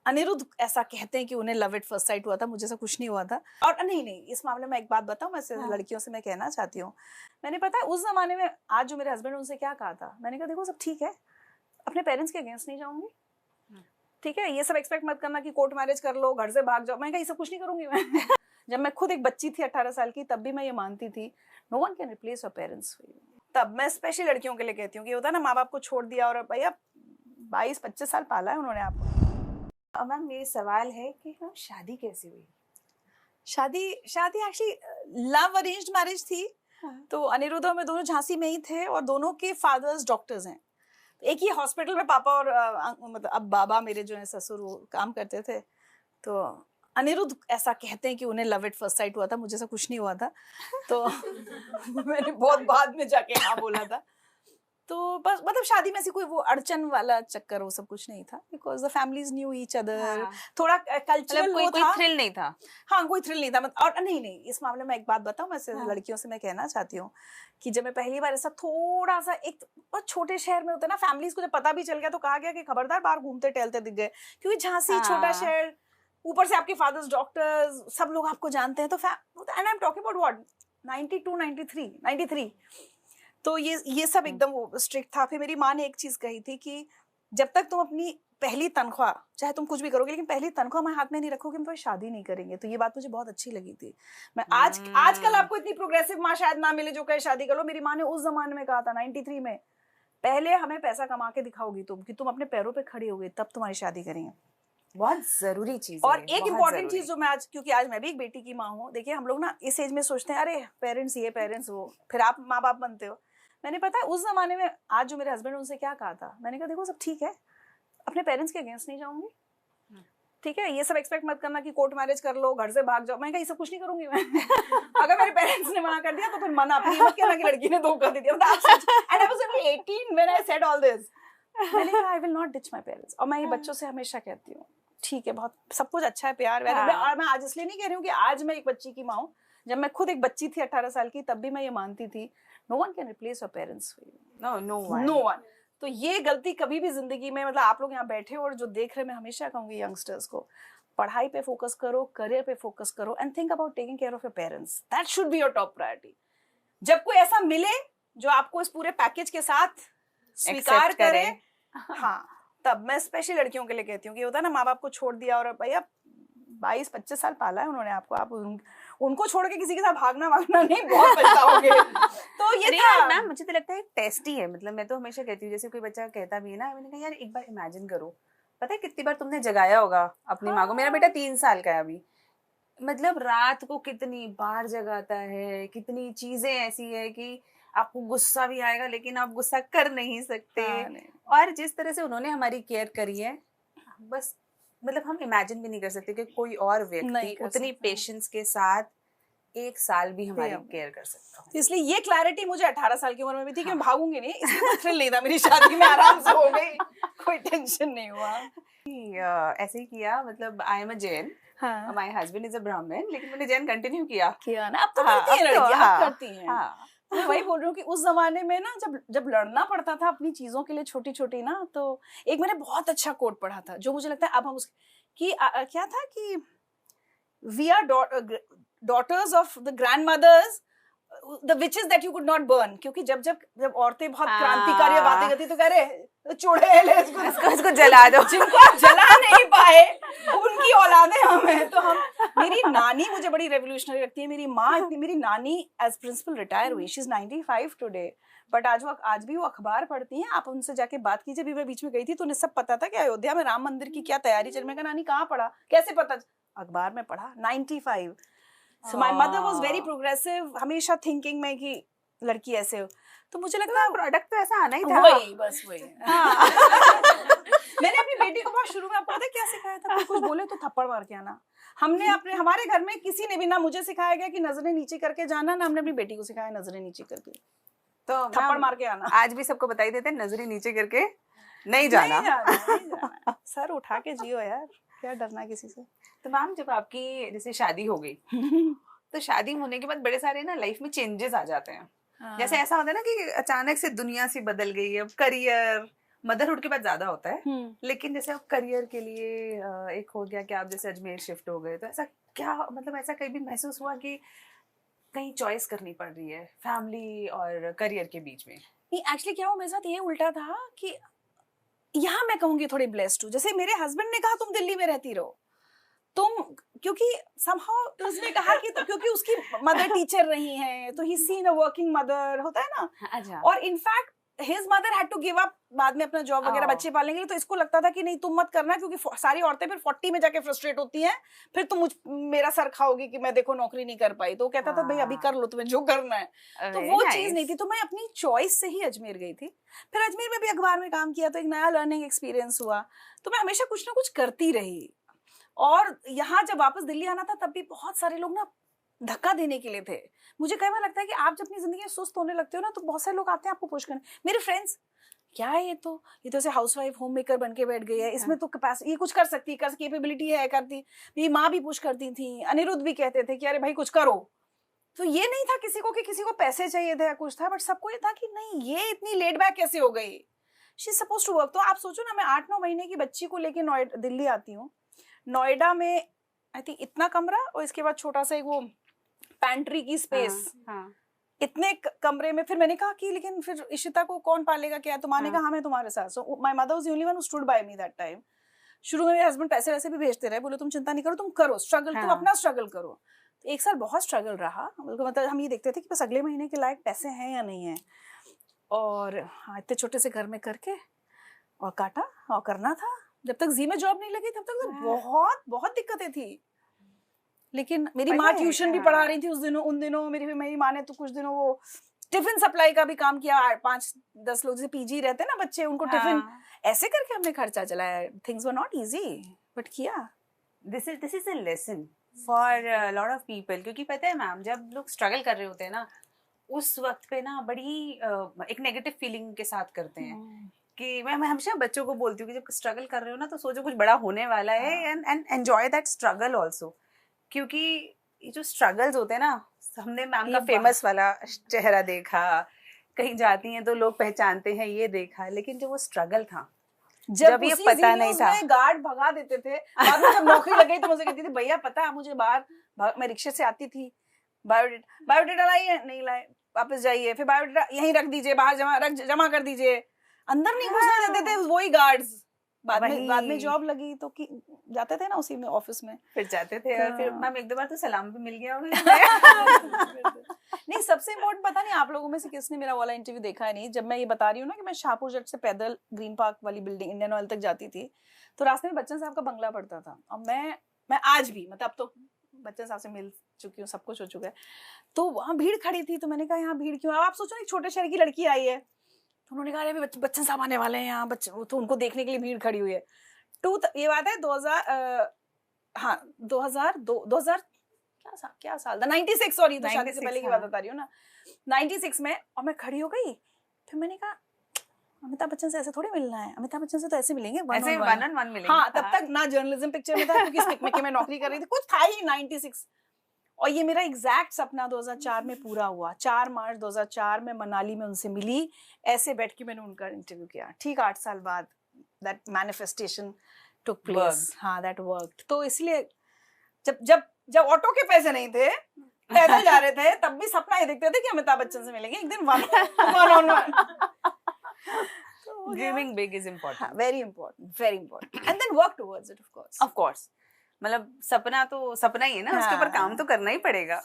अनिरुद्ध ऐसा कहते हैं कि उन्हें लव एट फर्स्ट साइट हुआ था, मुझे ऐसा कुछ नहीं हुआ था। और नहीं, इस मामले में एक बात बताऊं, मैं लड़कियों से मैं कहना चाहती हूँ, मैंने पता है उस जमाने में, आज जो मेरे हस्बैंड उनसे क्या कहा था, मैंने कहा देखो सब ठीक है, अपने पेरेंट्स के अगेंस्ट नहीं जाऊंगी, ठीक है, ये सब एक्सपेक्ट मत करना कि कोर्ट मैरिज कर लो, घर से भाग जाओ, मैं कहा ये सब कुछ नहीं करूंगी मैं। जब मैं खुद एक बच्ची थी 18 साल की, तब भी मैं ये मानती थी no one can replace your parents. तब मैं स्पेशली लड़कियों के लिए कहती हूँ कि होता है ना, माँ बाप को छोड़ दिया और भैया 22-25 साल पाला है उन्होंने आपको। मैम मेरी सवाल है कि मैम शादी कैसे हुई? शादी एक्चुअली लव अरेंज्ड मैरिज थी। तो अनिरुद्ध और मैं दोनों झांसी में ही थे और दोनों के फादर्स डॉक्टर्स हैं। एक ही हॉस्पिटल में पापा और मतलब अब बाबा मेरे जो है ससुर वो काम करते थे। तो अनिरुद्ध ऐसा कहते हैं कि उन्हें लव एट फर्स्ट साइट हुआ था, मुझे ऐसा कुछ नहीं हुआ था। तो मैंने बहुत बाद में जाके हाँ बोला था। तो बस मतलब शादी में ऐसी कोई वो अड़चन वाला चक्कर वो सब कुछ नहीं था, because the families knew each other. थोड़ा कल्चरल कोई थ्रिल नहीं था। हाँ, कोई थ्रिल नहीं था। और नहीं, इस मामले में एक बात बताऊं, मैं लड़कियों से मैं कहना चाहती हूँ कि जब मैं पहली बार ऐसा थोड़ा सा एक बहुत छोटे शहर में होता है ना, फैमिलीज को जब पता भी चल गया तो कहा गया कि खबरदार बाहर घूमते टहलते दिख गए, क्योंकि झांसी छोटा शहर, ऊपर से आपके फादर्स डॉक्टर्स, सब लोग आपको जानते हैं। तो and I am talking about what 92, 93। तो ये सब एकदम वो स्ट्रिक्ट था। फिर मेरी माँ ने एक चीज कही थी कि जब तक तुम अपनी पहली तनख्वाह, चाहे तुम कुछ भी करोगे, लेकिन पहली तनख्वाह हमारे हाथ में नहीं रखोगे, हम तो शादी नहीं करेंगे। तो ये बात मुझे बहुत अच्छी लगी थी। मैं आजकल आपको इतनी प्रोग्रेसिव माँ शायद ना मिले जो कहे शादी कर लो। मेरी माँ ने उस जमाने में कहा था 93 में, पहले हमें पैसा कमा के दिखाओगी तुम कि तुम अपने पैरों पे खड़ी हो गई, तब तुम्हारी शादी करेंगे। बहुत जरूरी चीज और एक इम्पॉर्टेंट चीज जो मैं आज, क्योंकि आज मैं भी एक बेटी की माँ हूँ, देखिए हम लोग ना इस एज में सोचते हैं अरे पेरेंट्स ये पेरेंट्स वो, फिर आप माँ बाप बनते हो। मैंने पता है उस जमाने में, आज जो मेरे हस्बैंड उनसे क्या कहा था, मैंने कहा देखो सब ठीक है, अपने पेरेंट्स के अगेंस्ट नहीं जाऊंगी, ठीक है, ये सब एक्सपेक्ट मत करना कि कोर्ट मैरिज कर लो, घर से भाग जाओ, मैं कहा ये सब कुछ नहीं करूंगी मैं। अगर मेरे पेरेंट्स ने मना कर दिया तो फिर मना, अपनी मत कहना कि लड़की ने धोखा दे दिया। And I was only 18 when I said all this. मैंने कहा I will not ditch my parents. और मैं ये बच्चों से हमेशा कहती हूँ ठीक है, बहुत सब कुछ अच्छा है, प्यार वैल्यू। और मैं आज इसलिए नहीं कह रही हूँ कि आज मैं एक बच्ची की माँ हूँ, जब मैं खुद एक बच्ची थी 18 साल की, तब भी मैं ये मानती थी no one can replace your parents. No one. तो ये गलती कभी भी जिंदगी में, मतलब आप लोग यहाँ बैठे हो और जो देख रहे, मैं हमेशा कहूंगी यंगस्टर्स को, पढ़ाई पे फोकस करो, करियर पे फोकस करो, and think about taking care of your parents. That should be your top priority. जब कोई ऐसा मिले जो आपको इस पूरे पैकेज के साथ स्वीकार करे, हाँ, तब मैं स्पेशली लड़कियों के लिए कहती हूँ कि होता है ना, माँ बाप को छोड़ दिया और भैया 22-25 साल पाला है उन्होंने आपको, आप उनको छोड़ के किसी के साथ भागना नहीं, बहुत पछताओगे। तो ये था मैम, मुझे तो लगता है टेस्ट ही है। मतलब मैं तो हमेशा कहती हूँ, जैसे कोई बच्चा कहता भी है ना, मैंने कहा यार एक बार इमेजिन करो, पता है कितनी बार तुमने जगाया होगा अपनी माँ को। मेरा बेटा 3 साल का है अभी, मतलब रात को कितनी बार जगाता है, कितनी चीजें ऐसी है कि आपको गुस्सा भी आएगा लेकिन आप गुस्सा कर नहीं सकते। और जिस तरह से उन्होंने हमारी केयर करी है, बस मतलब हम इमेजिन भी नहीं कर सकते कि कोई और व्यक्ति उतनी पेशेंस के साथ 1 साल भी हमारी केयर कर सकता है। इसलिए ये क्लैरिटी मुझे 18 साल की उम्र में भी थी कि मैं भागूंगी नहीं, इसलिए कोई थ्रिल नहीं था, मेरी शादी में आराम से हो गई, कोई टेंशन नहीं हुआ। ऐसे ही किया, मतलब I am a Jain, my husband is a ब्राह्मण, लेकिन मैंने जैन कंटिन्यू किया ना। अब तो करती हैं लड़कियां, अब करती हैं। मैं वही बोल रही हूँ कि उस जमाने में ना, जब लड़ना पड़ता था अपनी चीजों के लिए छोटी छोटी ना, तो एक मैंने बहुत अच्छा कोट पढ़ा था जो मुझे लगता है अब हम कि क्या था कि we are daughters of the grandmothers, the witches that you could not burn। क्योंकि जब औरतें बहुत क्रांतिकारी बातें करती तो कह रहे चुड़ैल है, इसको जला दो, जिनको आप जला नहीं पाए उनकी औलादें हम हैं। तो मेरी नानी मुझे बड़ी रेवोल्यूशनरी लगती है, मेरी माँ इतनी, मेरी नानी एज प्रिंसिपल रिटायर हुई, शी इज 95 टुडे, बट आज भी वो अखबार पढ़ती हैं। आप उनसे जाके बात कीजिए। भी मैं बीच में गई थी तो उन्हें सब पता था कि अयोध्या में राम मंदिर की क्या तैयारी चल रही है। मैं कहा नानी कहाँ पढ़ा, कैसे पता, अखबार में पढ़ा। 95। So my mother was very progressive, हमेशा थिंकिंग में कि लड़की ऐसे हो। तो मुझे लगता है प्रोडक्ट तो ऐसा आना ही था, वही बस वही। मैंने अपनी बेटी को बहुत शुरू में, आपको पता है क्या सिखाया था, कुछ बोले तो थप्पड़ मार के आना। हमारे घर में किसी ने भी ना मुझे सिखाया गया कि नजरें नीचे करके जाना, ना हमने अपनी बेटी को सिखाया नजरें नीचे करके, तो थप्पड़ मार के आना। आज भी सबको बताई देते हैं नजरें नीचे करके नहीं जाना। सर उठा के जियो यार, क्या डरना किसी से। तो मैम जब आपकी जैसे शादी हो गई तो शादी होने के बाद बड़े सारे ना लाइफ में चेंजेस आ जाते हैं। जैसे ऐसा होता है ना कि अचानक से दुनिया सी बदल गई, अब करियर मदरहुड के बाद ज्यादा होता है, लेकिन जैसे आप करियर के लिए एक हो गया कि आप जैसे अजमेर शिफ्ट हो गए, तो ऐसा क्या मतलब ऐसा कहीं भी महसूस हुआ कि कहीं चॉइस करनी पड़ रही है फैमिली और करियर के बीच में? नहीं, एक्चुअली क्या हुआ मेरे साथ, ये उल्टा था कि यहाँ मैं कहूंगी थोड़ी ब्लेस्ड हूँ। जैसे मेरे हस्बैंड ने कहा तुम दिल्ली में रहती रहो, तुम, क्योंकि somehow उसने कहा कि तो क्योंकि उसकी मदर टीचर रही हैं, तो he seen a working mother, होता है ना। अच्छा। और in fact his mother had to give up बाद में अपना जॉब वगैरह बच्चे पालने के लिए, तो इसको लगता था कि नहीं तुम मत करना, क्योंकि सारी औरतें फिर 40 में जाके फ्रस्ट्रेट होती हैं, फिर तुम मेरा सर खाओगी कि मैं देखो नौकरी नहीं कर पाई। तो वो कहता था भाई अभी कर लो तुम्हें जो करना है। तो वो चीज नहीं थी, तो मैं अपनी चॉइस से ही अजमेर गई थी। फिर अजमेर में भी अखबार में काम किया, तो एक नया लर्निंग एक्सपीरियंस हुआ। तो मैं हमेशा कुछ ना कुछ करती रही। और यहाँ जब वापस दिल्ली आना था, तब भी बहुत सारे लोग ना धक्का देने के लिए थे। मुझे कई बार लगता है कि आप जब अपनी जिंदगी में सुस्त होने लगते हो ना, तो बहुत सारे लोग आते हैं आपको पुश करने। मेरे फ्रेंड्स, क्या है ये तो ऐसे हाउसवाइफ होम मेकर बन के बैठ गई है, इसमें तो कैपेसिटी, ये कुछ कर सकती है, कैपेबिलिटी है, करती। मेरी माँ भी पुश करती थी, अनिरुद्ध भी कहते थे कि अरे भाई कुछ करो। तो ये नहीं था किसी को कि किसी को पैसे चाहिए थे या कुछ था, बट सबको ये था कि नहीं ये इतनी लेट बैक कैसे हो गई, she is suppose to work. तो आप सोचो ना, मैं 8-9 महीने की बच्ची को लेके नोएडा दिल्ली आती हूँ। नोएडा में आई थिंक इतना कमरा, और इसके बाद छोटा सा एक वो पैंट्री की स्पेस, इतने कमरे में। फिर मैंने कहा कि लेकिन फिर इशिता को कौन पालेगा, क्या? तो माँ ने कहा हाँ मैं तुम्हारे साथ। So my mother was the only one who stood by me that time. शुरू में मेरे हस्बैंड पैसे वैसे भी भेजते रहे, बोले तुम चिंता नहीं करो, तुम करो स्ट्रगल, तुम अपना स्ट्रगल करो। तो 1 साल बहुत स्ट्रगल रहा। मतलब हम ये देखते थे कि बस अगले महीने के लायक पैसे हैं या नहीं है। और हाँ, इतने छोटे से घर में करके और काटा और करना था। जब तक जी में जॉब नहीं लगी तब तक तो बहुत बहुत दिक्कतें थी। लेकिन मेरी माँ ट्यूशन भी पढ़ा रही थी उन दिनों। मेरी माँ ने तो कुछ दिनों वो टिफिन सप्लाई का भी काम किया। 5-10 लोग जैसे पीजी रहते हैं ना बच्चे, उनको टिफिन, ऐसे करके हमने खर्चा चलाया। Things were not easy, but किया। This is a lesson for lot of people. क्योंकि पता है मैम, जब लोग स्ट्रगल कर रहे होते हैं ना, उस वक्त पे ना बड़ी एक नेगेटिव फीलिंग के साथ करते हैं कि मैं हमेशा बच्चों को बोलती हूँ कि जब स्ट्रगल कर रहे हो ना, तो सोचो कुछ बड़ा होने वाला है, and enjoy that struggle also. क्योंकि ये जो स्ट्रगल्स होते हैं ना, हमने मैम का फेमस वाला चेहरा देखा, कहीं जाती हैं तो लोग पहचानते हैं, ये देखा, लेकिन जो वो स्ट्रगल था, जब ये पता नहीं था, गार्ड भगा देते थे। बाद में जब नौकरी लग गई तो मुझे कहती थी भैया पता है मुझे बाहर, मैं रिक्शे से आती थी, बायोडेटा लाइए, नहीं लाए, वापस जाइए, फिर बायोडेटा यहीं रख दीजिए, बाहर जमा कर दीजिए, अंदर नहीं घुसने देते थे वही गार्ड्स। बाद में जॉब लगी तो जाते थे ना उसी में, ऑफिस में फिर जाते थे। और फिर मैम 1-2 बार तो सलाम भी मिल गया होगा। नहीं, सबसे इम्पोर्टेंट पता नहीं आप लोगों में से किसने मेरा वाला इंटरव्यू देखा है नहीं, जब मैं ये बता रही हूँ ना कि मैं शाहपुर जट से पैदल ग्रीन पार्क वाली बिल्डिंग इंडियन ऑयल तक जाती थी, तो रास्ते में बच्चन साहब का बंगला पड़ता था। और मैं आज भी, मतलब अब तो बच्चन साहब से मिल चुकी हूँ, सब कुछ हो चुका है, तो वहाँ भीड़ खड़ी थी। तो मैंने कहा यहाँ भीड़ क्यों? आप सोचो एक छोटे शहर की लड़की आई है, तो उन्होंने कहा अरे बच्चन साहब आने वाले हैं यहाँ, बच्चे, तो उनको देखने के लिए भीड़ खड़ी हुई है। ये बात है 2000 क्या साल था, 96, सॉरी, तो शादी से पहले की बात बता रही हूँ ना, 96 में। और मैं खड़ी हो गई, फिर मैंने कहा अमिताभ बच्चन से ऐसे थोड़ी मिलना है, अमिताभ बच्चन से तो ऐसे मिलेंगे, ऐसे 1-on-1 मिलेंगे। हाँ, तब तक ना जर्नलिज्म पिक्चर में था, क्योंकि स्पिक में मैं नौकरी कर रही थी, कुछ था ही 96। और ये मेरा एग्जैक्ट सपना 2004 में पूरा हुआ। 4 मार्च 2004 में मनाली में उनसे मिली, ऐसे बैठ के मैंने उनका इंटरव्यू किया। ठीक 8 साल बाद दैट मैनिफेस्टेशन टुक प्लेस। हाँ, दैट वर्कड। तो इसलिए जब ऑटो के पैसे नहीं थे, पैदल जा रहे थे, तब भी सपना ये देखते थे कि अमिताभ बच्चन से मिलेंगे एक दिन, one-on-one। Dreaming big is important. Very important, very important. And then work towards it, of course. Of course. मतलब सपना तो सपना ही है ना, उसके ऊपर काम तो करना ही पड़ेगा।